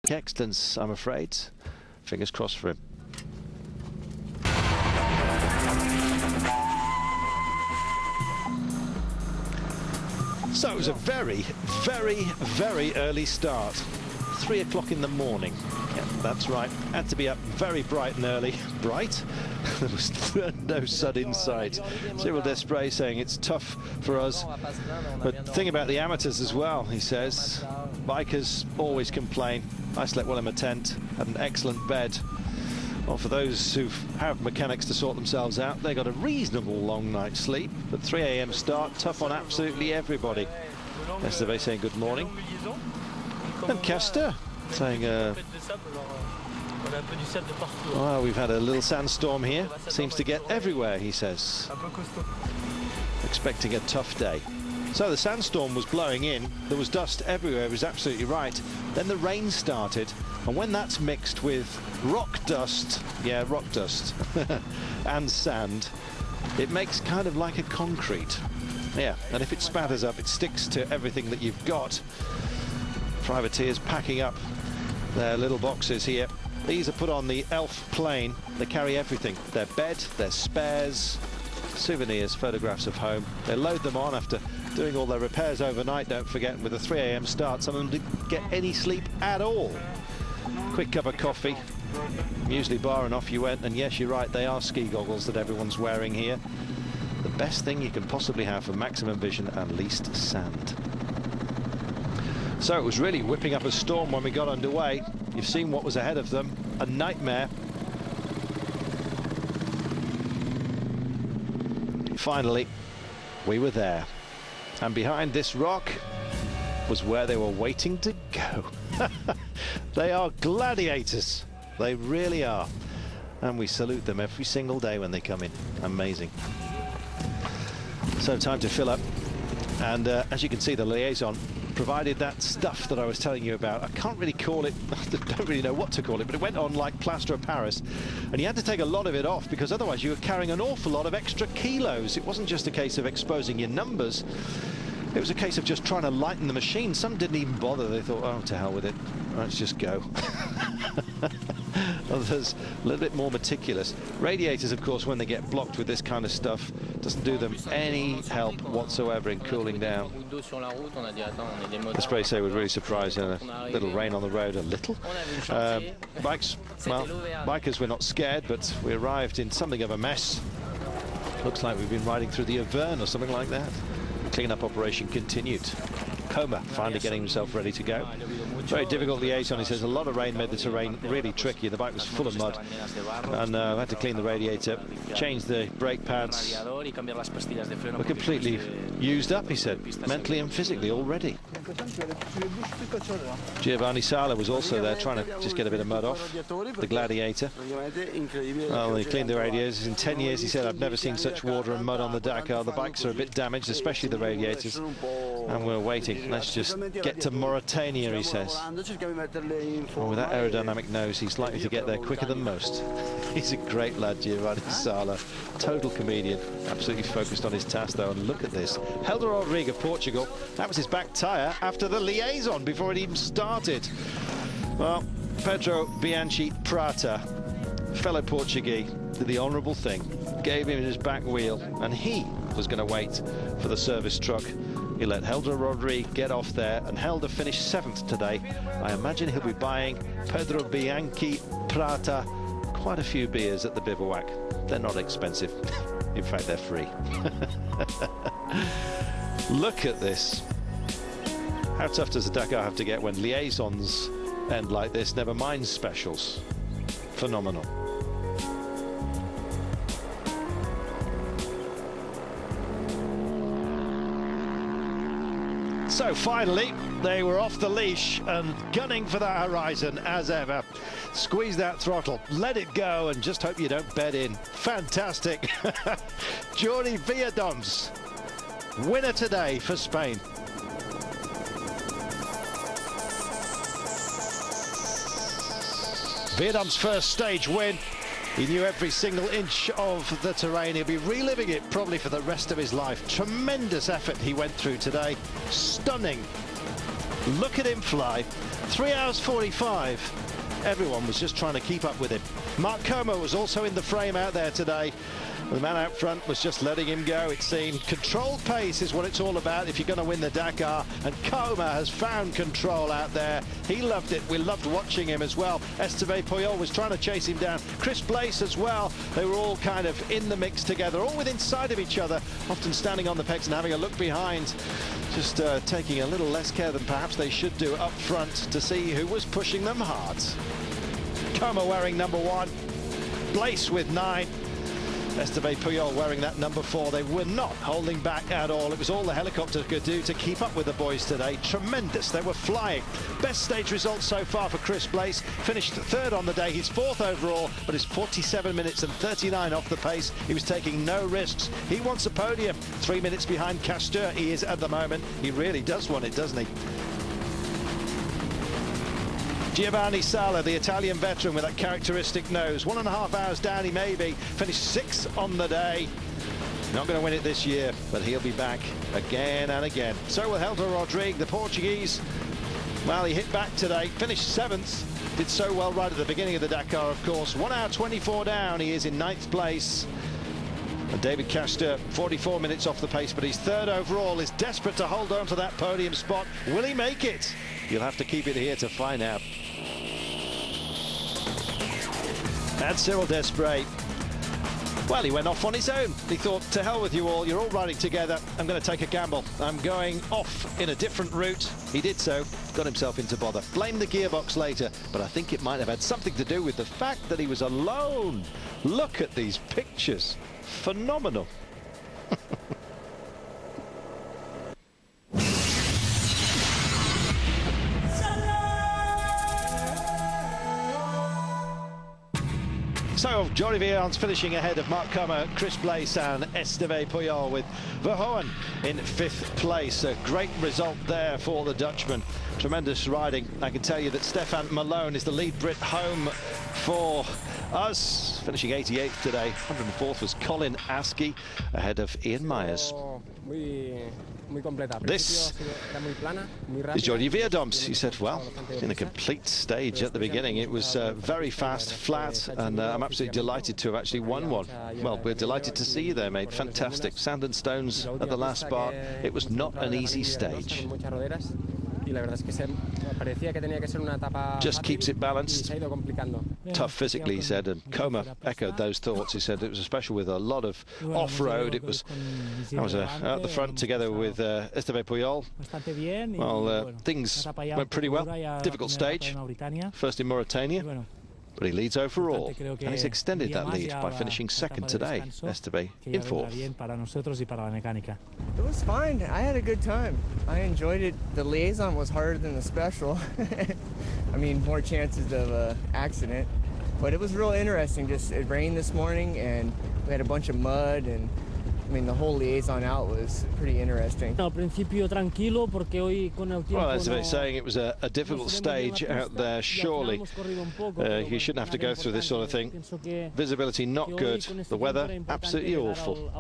Excellence, I'm afraid. Fingers crossed for him. So it was a very, very, very early start. 3 o'clock in the morning. Yeah, that's right. Had to be up very bright and early. Bright? There was no sun in sight. Cyril Desprez saying it's tough for us. But think about the amateurs as well, he says. Bikers always complain. I slept well in my tent, had an excellent bed. Well, for those who have mechanics to sort themselves out, they got a reasonable long night's sleep. But 3 AM start, tough on absolutely everybody. Yesterday saying good morning. And Castor saying, well, we've had a little sandstorm here. Seems to get everywhere, he says. Expecting a tough day. So the sandstorm was blowing in. There was dust everywhere. He was absolutely right. Then the rain started. And when that's mixed with rock dust, yeah, rock dust, and sand, it makes kind of like a concrete. Yeah, and if it spatters up, it sticks to everything that you've got. Privateers packing up their little boxes here. These are put on the Elf plane. They carry everything. Their bed, their spares, souvenirs, photographs of home. They load them on after doing all their repairs overnight, don't forget. With a 3 AM start, some of them didn't get any sleep at all. Quick cup of coffee, muesli bar, and off you went. And yes, you're right, they are ski goggles that everyone's wearing here. The best thing you can possibly have for maximum vision and least sand. So it was really whipping up a storm when we got underway. You've seen what was ahead of them, a nightmare. Finally, we were there. And behind this rock was where they were waiting to go. They are gladiators. They really are. And we salute them every single day when they come in. Amazing. So time to fill up. And as you can see, the liaison provided that stuff that I was telling you about. I can't really call it, I don't really know what to call it, but it went on like plaster of Paris. And you had to take a lot of it off, because otherwise you were carrying an awful lot of extra kilos. It wasn't just a case of exposing your numbers. It was a case of just trying to lighten the machine. Some didn't even bother. They thought, oh, to hell with it. Let's just go. Others a little bit more meticulous. Radiators, of course, when they get blocked with this kind of stuff, doesn't do them any help whatsoever in cooling down. The spray say was really surprised. A little rain on the road, a little. Bikes, well, bikers were not scared, but we arrived in something of a mess. Looks like we've been riding through the Auvergne or something like that. Clean-up operation continued. Coma finally getting himself ready to go. Very difficult liaison, he says. A lot of rain made the terrain really tricky. The bike was full of mud, and I had to clean the radiator, change the brake pads. We're completely used up, he said, mentally and physically already. Giovanni Sala was also there, trying to just get a bit of mud off the Gladiator. Well, he cleaned the radiators. In 10 years, he said, I've never seen such water and mud on the Dakar. The bikes are a bit damaged, especially the radiators, and we're waiting. Let's just get to Mauritania, he says. Well, with that aerodynamic nose, he's likely to get there quicker than most. He's a great lad, Giovanni Sala. Total comedian. Absolutely focused on his task, though. And look at this. Helder Rodrigo, Portugal. That was his back tyre after the liaison, before it even started. Well, Pedro Bianchi Prata, fellow Portuguese, did the honourable thing. Gave him his back wheel, and he was going to wait for the service truck. He let Helder Rodrigo get off there, and Helder finished 7th today. I imagine he'll be buying Pedro Bianchi Prata quite a few beers at the bivouac. They're not expensive. In fact, they're free. Look at this. How tough does the Dakar have to get when liaisons end like this? Never mind specials. Phenomenal. So finally, they were off the leash and gunning for that horizon as ever. Squeeze that throttle, let it go, and just hope you don't bed in. Fantastic. Jordi Villadoms, winner today for Spain. Villadoms' first stage win. He knew every single inch of the terrain. He'll be reliving it probably for the rest of his life. Tremendous effort he went through today. Stunning. Look at him fly. 3 hours 45. Everyone was just trying to keep up with him. Mark Como was also in the frame out there today. The man out front was just letting him go, it seemed. Controlled pace is what it's all about if you're going to win the Dakar. And Como has found control out there. He loved it. We loved watching him as well. Esteban Puyol was trying to chase him down. Chris Blaise as well. They were all kind of in the mix together, all within sight of each other, often standing on the pegs and having a look behind. Just taking a little less care than perhaps they should do up front to see who was pushing them hard. Como wearing number 1. Blaise with 9. Esteban Puyol wearing that number 4. They were not holding back at all. It was all the helicopter could do to keep up with the boys today. Tremendous. They were flying. Best stage result so far for Chris Blaise. Finished 3rd on the day. He's 4th overall, but it's 47 minutes and 39 off the pace. He was taking no risks. He wants a podium. 3 minutes behind Castor he is at the moment. He really does want it, doesn't he? Giovanni Sala, the Italian veteran with that characteristic nose. 1.5 hours down he may be. Finished 6th on the day. Not going to win it this year, but he'll be back again and again. So will Helder Rodrigue, the Portuguese. Well, he hit back today. Finished 7th. Did so well right at the beginning of the Dakar, of course. 1 hour 24 down. He is in 9th place. And David Castor, 44 minutes off the pace, but he's 3rd overall, is desperate to hold on to that podium spot. Will he make it? You'll have to keep it here to find out. And Cyril Desprez, well, he went off on his own. He thought, to hell with you all, you're all riding together. I'm going to take a gamble. I'm going off in a different route. He did so, got himself into bother. Blamed the gearbox later, but I think it might have had something to do with the fact that he was alone. Look at these pictures. Phenomenal. So Jory Villans finishing ahead of Mark Como, Chris Blaise and Esteban Puyol, with Verhoeven in 5th place. A great result there for the Dutchman. Tremendous riding. I can tell you that Stefan Malone is the lead Brit home for us, finishing 88th today. 104th was Colin Askey, ahead of Ian Myers. This is Jordi Vierdoms. He said, well, in a complete stage at the beginning. It was very fast, flat, and I'm absolutely delighted to have actually won one. Well, we're delighted to see you there, mate. Fantastic. Sand and stones at the last part. It was not an easy stage. Just keeps it balanced. Tough physically, he said, and Como echoed those thoughts. He said it was special with a lot of off-road. I was at the front together with Esteban Puyol. Well, things went pretty well. Difficult stage, first in Mauritania, but he leads overall, and he's extended that lead by finishing 2nd today. Esteban in 4th. It was fine. I had a good time. I enjoyed it. The liaison was harder than the special. I mean, more chances of accident, but it was real interesting. Just it rained this morning, and we had a bunch of mud, and I mean, the whole liaison out was pretty interesting. Well, as they're saying, it was a difficult stage out there, surely. You shouldn't have to go through this sort of thing. Visibility not good. The weather, absolutely awful.